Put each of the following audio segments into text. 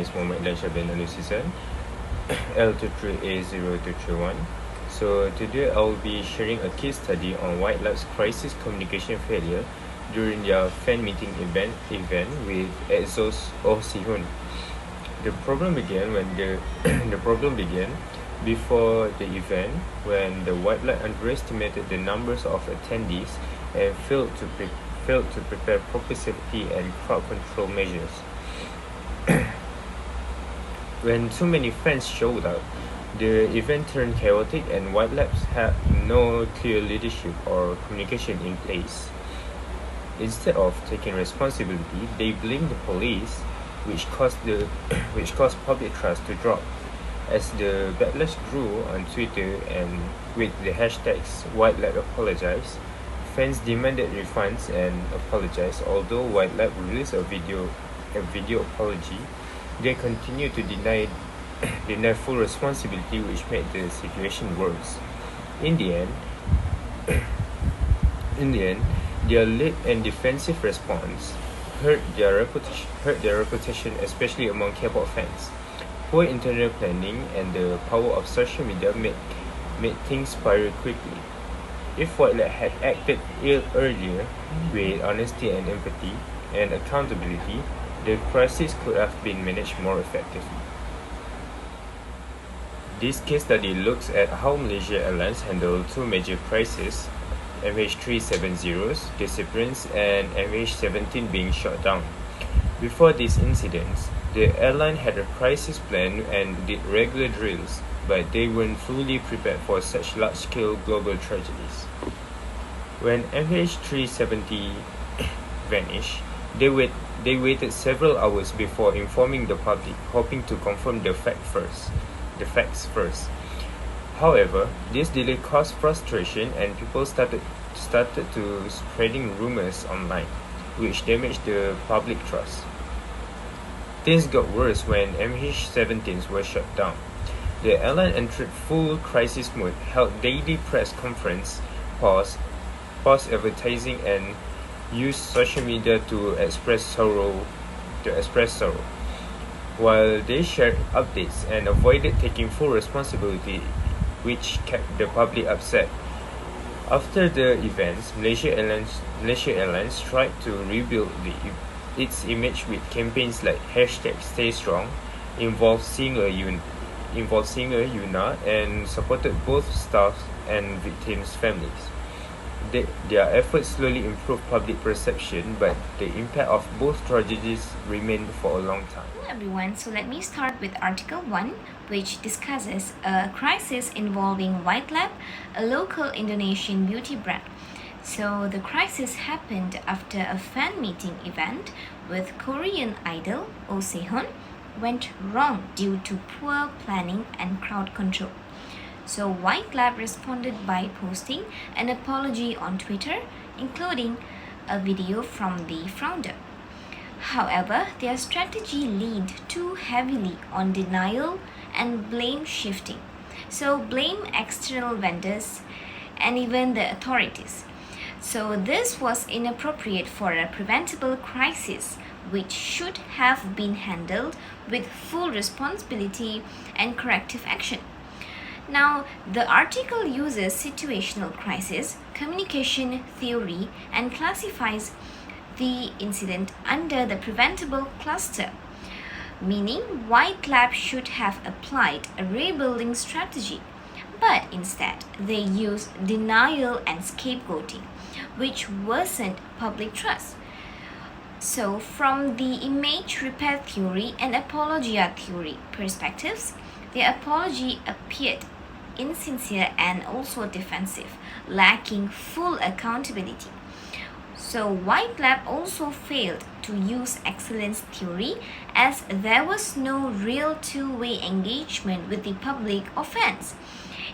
is Mohammed Ilan Syabin Alusisan, L23A0231. So today I'll be sharing a case study on White Lab's crisis communication failure during their fan meeting event with Exos Oh Si-hun. The problem began before the event when the White Lab underestimated the numbers of attendees and failed to prepare proper safety and crowd control measures. When too many fans showed up, the event turned chaotic and White Labs had no clear leadership or communication in place. Instead of taking responsibility, they blamed the police, which caused public trust to drop. As the backlash grew on Twitter and with the hashtags White Lab apologize, fans demanded refunds and apologized. Although White Lab released a video apology, they continued to deny full responsibility, which made the situation worse. In the end, their late and defensive response hurt their reputation, especially among K-pop fans. Poor internal planning and the power of social media made things spiral quickly. If White Lab had acted earlier with honesty and empathy and accountability, the crisis could have been managed more effectively. This case study looks at how Malaysia Airlines handled two major crises, MH370's disappearance and MH17 being shut down. Before these incidents, the airline had a crisis plan and did regular drills, but they weren't fully prepared for such large-scale global tragedies. When MH370 vanished, they waited several hours before informing the public, hoping to confirm the facts first. However, this delay caused frustration and people started to spreading rumors online, which damaged the public trust. Things got worse when MH17s were shut down. The airline entered full crisis mode, held daily press conference, paused advertising, and used social media to express sorrow. While they shared updates and avoided taking full responsibility, which kept the public upset. After the events, Malaysia Airlines tried to rebuild its image with campaigns like #StayStrong, involved Singer Yuna, and supported both staff and victims' families. Their efforts slowly improved public perception, but the impact of both tragedies remained for a long time. Hello everyone, so let me start with Article 1, which discusses a crisis involving White Lab, a local Indonesian beauty brand. So the crisis happened after a fan meeting event with Korean idol Oh Si-hun went wrong due to poor planning and crowd control. So White Lab responded by posting an apology on Twitter, including a video from the founder. However, their strategy leaned too heavily on denial and blame shifting. So blame external vendors and even the authorities. So this was inappropriate for a preventable crisis, which should have been handled with full responsibility and corrective action. Now, the article uses situational crisis, communication theory, and classifies the incident under the preventable cluster, meaning White Lab should have applied a rebuilding strategy, but instead they used denial and scapegoating, which worsened public trust. So, from the image repair theory and apologia theory perspectives, the apology appeared insincere and also defensive, lacking full accountability. So White Lab also failed to use excellence theory, as there was no real two-way engagement with the public or fans.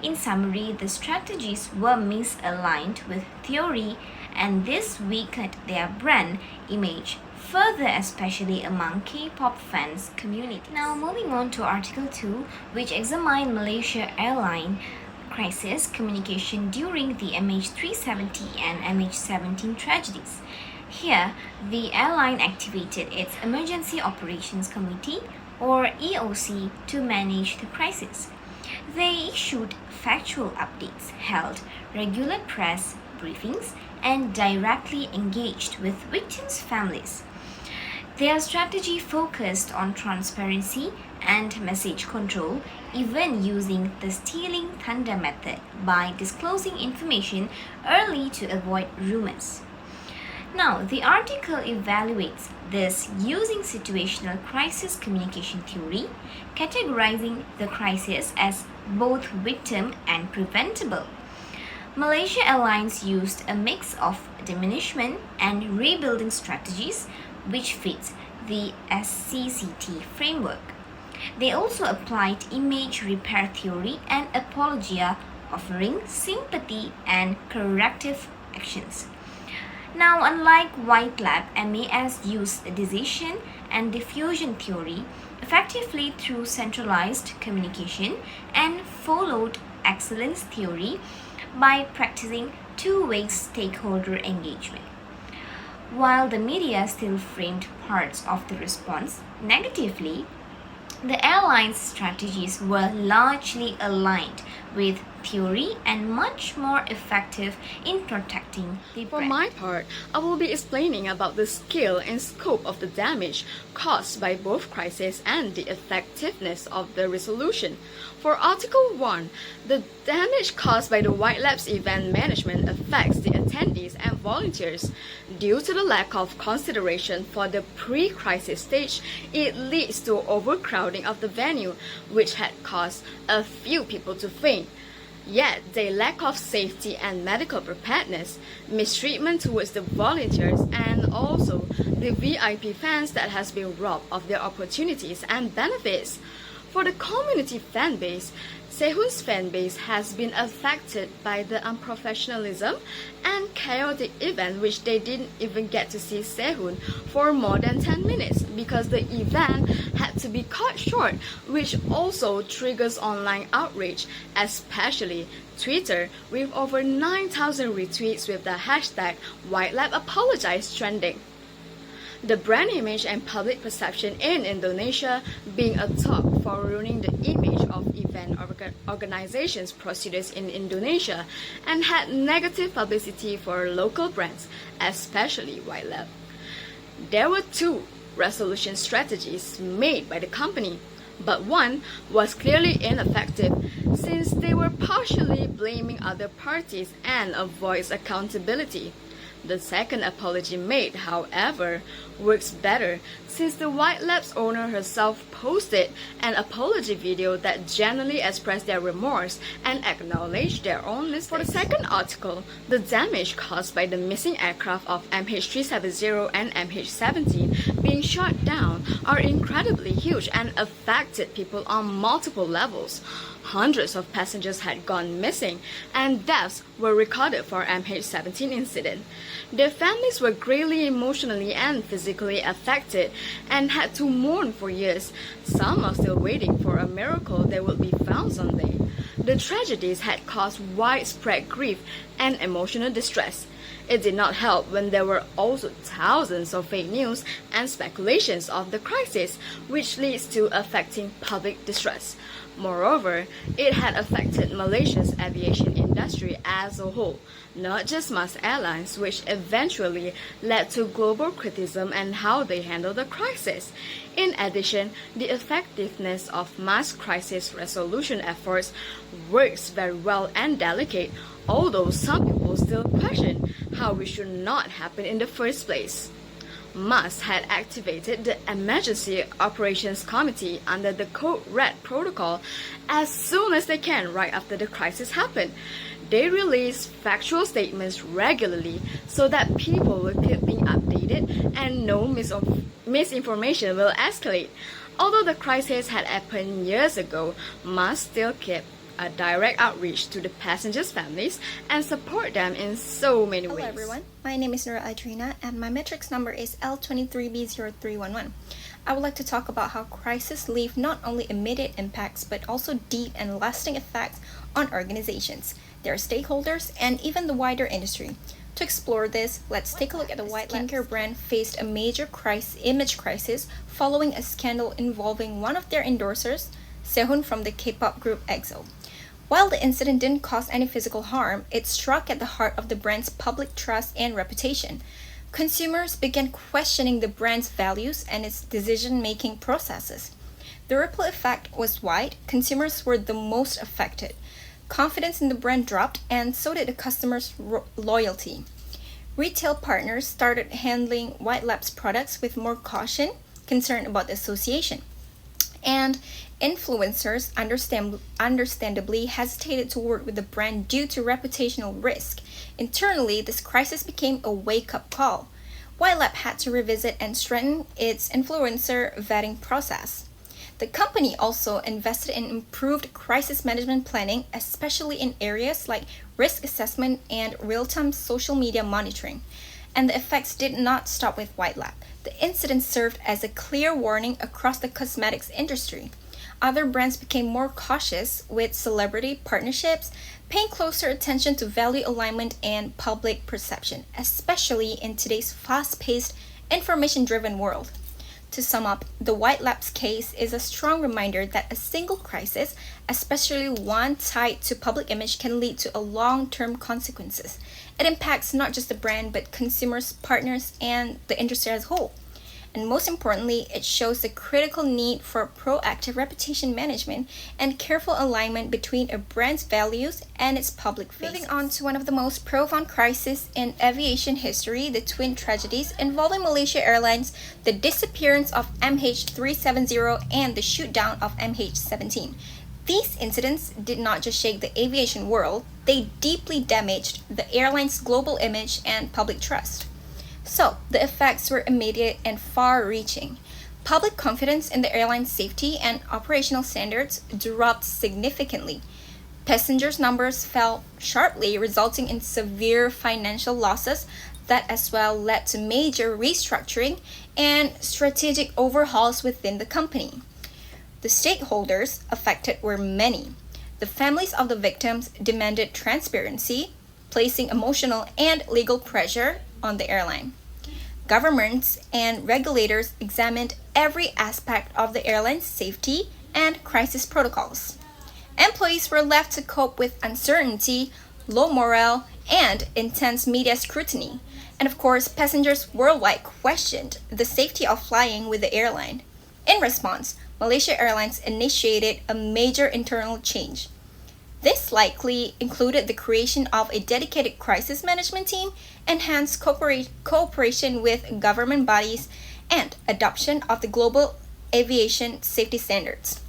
In summary, the strategies were misaligned with theory, and this weakened their brand image further, especially among K-pop fans community. Now moving on to Article 2, which examined Malaysia Airline crisis communication during the MH370 and MH17 tragedies. Here, the airline activated its Emergency Operations Committee, or EOC, to manage the crisis. They issued factual updates, held regular press briefings, and directly engaged with victims' families. Their strategy focused on transparency and message control, even using the stealing thunder method by disclosing information early to avoid rumors. Now, the article evaluates this using situational crisis communication theory, categorizing the crisis as both victim and preventable. Malaysia Airlines used a mix of diminishment and rebuilding strategies, which fits the SCCT framework. They also applied image repair theory and apologia, offering sympathy and corrective actions. Now, unlike White Lab, MAS used decision and diffusion theory effectively through centralized communication and followed excellence theory by practicing two-way stakeholder engagement. While the media still framed parts of the response negatively, the airline's strategies were largely aligned with theory and much more effective in protecting the brand. For my part, I will be explaining about the scale and scope of the damage caused by both crises and the effectiveness of the resolution. For Article 1, the damage caused by the White Labs event management affects the attendees and volunteers. Due to the lack of consideration for the pre-crisis stage, it leads to overcrowding of the venue, which had caused a few people to faint. Yet, the lack of safety and medical preparedness, mistreatment towards the volunteers, and also the VIP fans that has been robbed of their opportunities and benefits. For the community fan base, Sehun's fan base has been affected by the unprofessionalism and chaotic event, which they didn't even get to see Sehun for more than 10 minutes because the event had to be cut short, which also triggers online outrage, especially Twitter, with over 9,000 retweets with the hashtag #WhiteLabApologize trending. The brand image and public perception in Indonesia being a top for ruining the image of event organizations' procedures in Indonesia and had negative publicity for local brands, especially White Lab. There were two resolution strategies made by the company, but one was clearly ineffective since they were partially blaming other parties and avoids accountability. The second apology made, however, works better since the White Labs owner herself posted an apology video that genuinely expressed their remorse and acknowledged their own mistakes. For the second article, the damage caused by the missing aircraft of MH370 and MH17 being shot down are incredibly huge and affected people on multiple levels. Hundreds of passengers had gone missing, and deaths were recorded for MH17 incident. Their families were greatly emotionally and physically affected and had to mourn for years. Some are still waiting for a miracle they will be found someday. The tragedies had caused widespread grief and emotional distress. It did not help when there were also thousands of fake news and speculations of the crisis, which leads to affecting public distress. Moreover, it had affected Malaysia's aviation industry as a whole, not just mass airlines, which eventually led to global criticism and how they handled the crisis. In addition, the effectiveness of mass crisis resolution efforts works very well and delicate, although some people still question how it should not happen in the first place. MAS had activated the Emergency Operations Committee under the Code Red protocol as soon as they can right after the crisis happened. They release factual statements regularly so that people will keep being updated and no misinformation will escalate. Although the crisis had happened years ago, MAS still kept a direct outreach to the passengers' families and support them in so many ways. Hello everyone, my name is Nura Adrina and my metrics number is L23B0311. I would like to talk about how crises leave not only immediate impacts but also deep and lasting effects on organizations, their stakeholders, and even the wider industry. To explore this, let's take a look at the White skincare brand faced a major image crisis following a scandal involving one of their endorsers, Sehun from the K-pop group EXO. While the incident didn't cause any physical harm, it struck at the heart of the brand's public trust and reputation. Consumers began questioning the brand's values and its decision-making processes. The ripple effect was wide. Consumers were the most affected. Confidence in the brand dropped, and so did the customers' loyalty. Retail partners started handling White Lab's products with more caution, concerned about the association. And influencers understandably hesitated to work with the brand due to reputational risk. Internally, this crisis became a wake-up call. White Lab had to revisit and strengthen its influencer vetting process. The company also invested in improved crisis management planning, especially in areas like risk assessment and real-time social media monitoring. And the effects did not stop with White Lab. The incident served as a clear warning across the cosmetics industry. Other brands became more cautious with celebrity partnerships, paying closer attention to value alignment and public perception, especially in today's fast-paced, information-driven world. To sum up, the White Labs case is a strong reminder that a single crisis, especially one tied to public image, can lead to long-term consequences. It impacts not just the brand, but consumers, partners, and the industry as a whole. And most importantly, it shows the critical need for proactive reputation management and careful alignment between a brand's values and its public face. Moving on to one of the most profound crises in aviation history, the twin tragedies involving Malaysia Airlines, the disappearance of MH370 and the shootdown of MH17. These incidents did not just shake the aviation world, they deeply damaged the airline's global image and public trust. So, the effects were immediate and far-reaching. Public confidence in the airline's safety and operational standards dropped significantly. Passengers' numbers fell sharply, resulting in severe financial losses that as well led to major restructuring and strategic overhauls within the company. The stakeholders affected were many. The families of the victims demanded transparency, placing emotional and legal pressure on the airline. Governments and regulators examined every aspect of the airline's safety and crisis protocols. Employees were left to cope with uncertainty, low morale, and intense media scrutiny. And of course, passengers worldwide questioned the safety of flying with the airline. In response, Malaysia Airlines initiated a major internal change. This likely included the creation of a dedicated crisis management team, enhanced cooperation with government bodies, and adoption of the global aviation safety standards.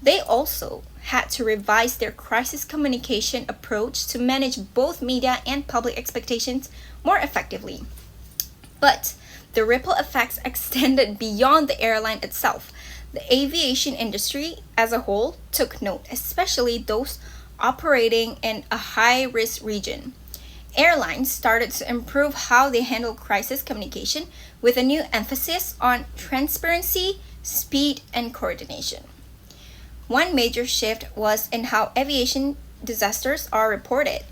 They also had to revise their crisis communication approach to manage both media and public expectations more effectively. But the ripple effects extended beyond the airline itself. The aviation industry as a whole took note, especially those operating in a high-risk region. Airlines started to improve how they handle crisis communication with a new emphasis on transparency, speed, and coordination. One major shift was in how aviation disasters are reported.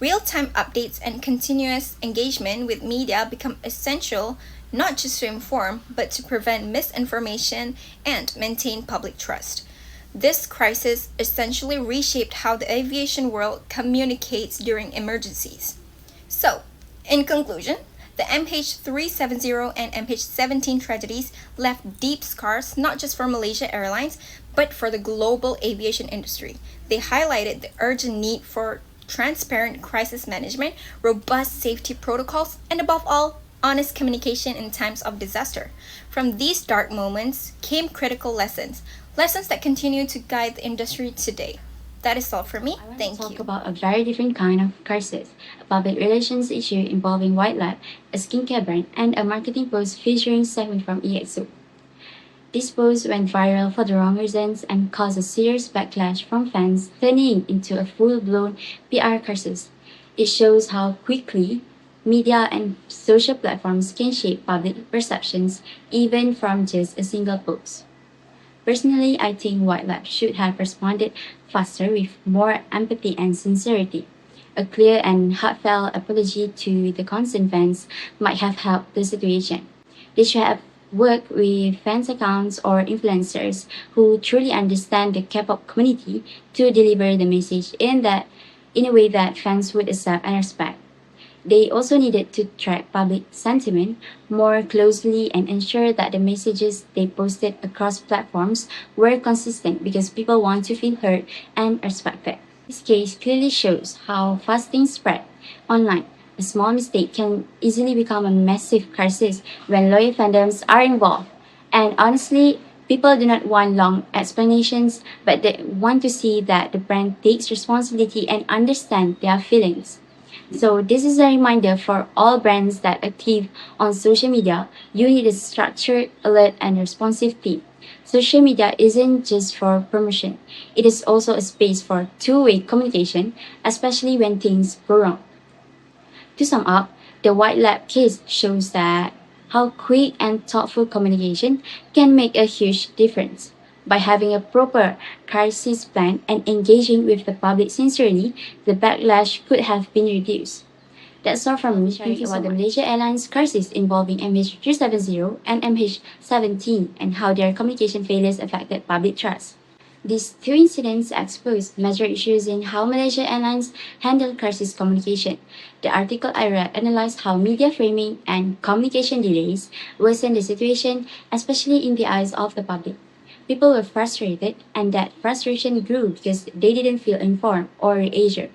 Real-time updates and continuous engagement with media become essential not just to inform, but to prevent misinformation and maintain public trust. This crisis essentially reshaped how the aviation world communicates during emergencies. So, in conclusion, the MH370 and MH17 tragedies left deep scars not just for Malaysia Airlines, but for the global aviation industry. They highlighted the urgent need for transparent crisis management, robust safety protocols, and above all, honest communication in times of disaster. From these dark moments came critical lessons that continue to guide the industry today. That is all for me. Thank you. Talk about a very different kind of crisis, a public relations issue involving White Lab, a skincare brand, and a marketing post featuring Sehun from EXO. This post went viral for the wrong reasons and caused a serious backlash from fans, turning into a full-blown PR crisis. It shows how quickly media and social platforms can shape public perceptions, even from just a single post. Personally, I think White Lab should have responded faster with more empathy and sincerity. A clear and heartfelt apology to the concerned fans might have helped the situation. They should have worked with fans accounts or influencers who truly understand the K-pop community to deliver the message in a way that fans would accept and respect. They also needed to track public sentiment more closely and ensure that the messages they posted across platforms were consistent because people want to feel heard and respected. This case clearly shows how fast things spread online. A small mistake can easily become a massive crisis when loyal fandoms are involved. And honestly, people do not want long explanations, but they want to see that the brand takes responsibility and understand their feelings. So this is a reminder for all brands that active on social media, you need a structured, alert, and responsive team. Social media isn't just for promotion. It is also a space for two-way communication, especially when things go wrong. To sum up, the White Lab case shows that how quick and thoughtful communication can make a huge difference. By having a proper crisis plan and engaging with the public sincerely, the backlash could have been reduced. That's all from me sharing about the Malaysia Airlines crisis involving MH370 and MH17 and how their communication failures affected public trust. These two incidents exposed major issues in how Malaysia Airlines handled crisis communication. The article I read analyzed how media framing and communication delays worsened the situation, especially in the eyes of the public. People were frustrated, and that frustration grew because they didn't feel informed or reassured.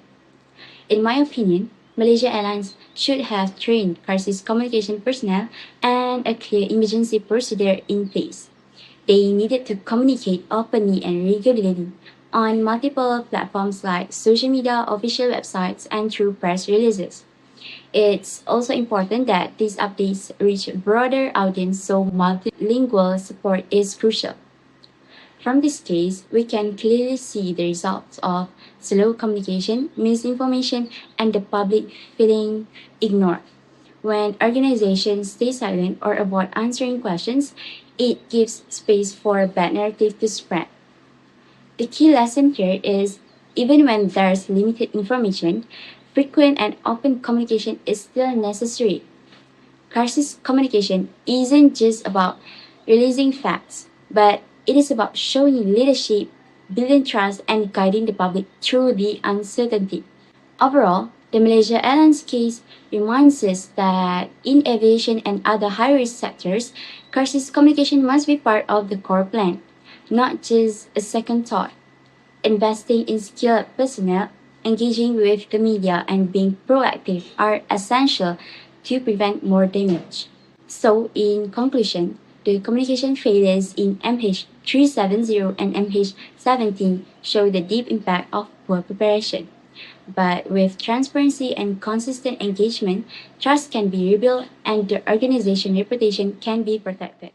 In my opinion, Malaysia Airlines should have trained crisis communication personnel and a clear emergency procedure in place. They needed to communicate openly and regularly on multiple platforms like social media, official websites, and through press releases. It's also important that these updates reach a broader audience, so multilingual support is crucial. From this case, we can clearly see the results of slow communication, misinformation, and the public feeling ignored. When organizations stay silent or avoid answering questions, it gives space for a bad narrative to spread. The key lesson here is even when there's limited information, frequent and open communication is still necessary. Crisis communication isn't just about releasing facts, but it is about showing leadership, building trust, and guiding the public through the uncertainty. Overall, the Malaysia Airlines case reminds us that in aviation and other high-risk sectors, crisis communication must be part of the core plan, not just a second thought. Investing in skilled personnel, engaging with the media, and being proactive are essential to prevent more damage. So, in conclusion, the communication failures in MH370 and MH17 show the deep impact of poor preparation. But with transparency and consistent engagement, trust can be rebuilt and the organization reputation can be protected.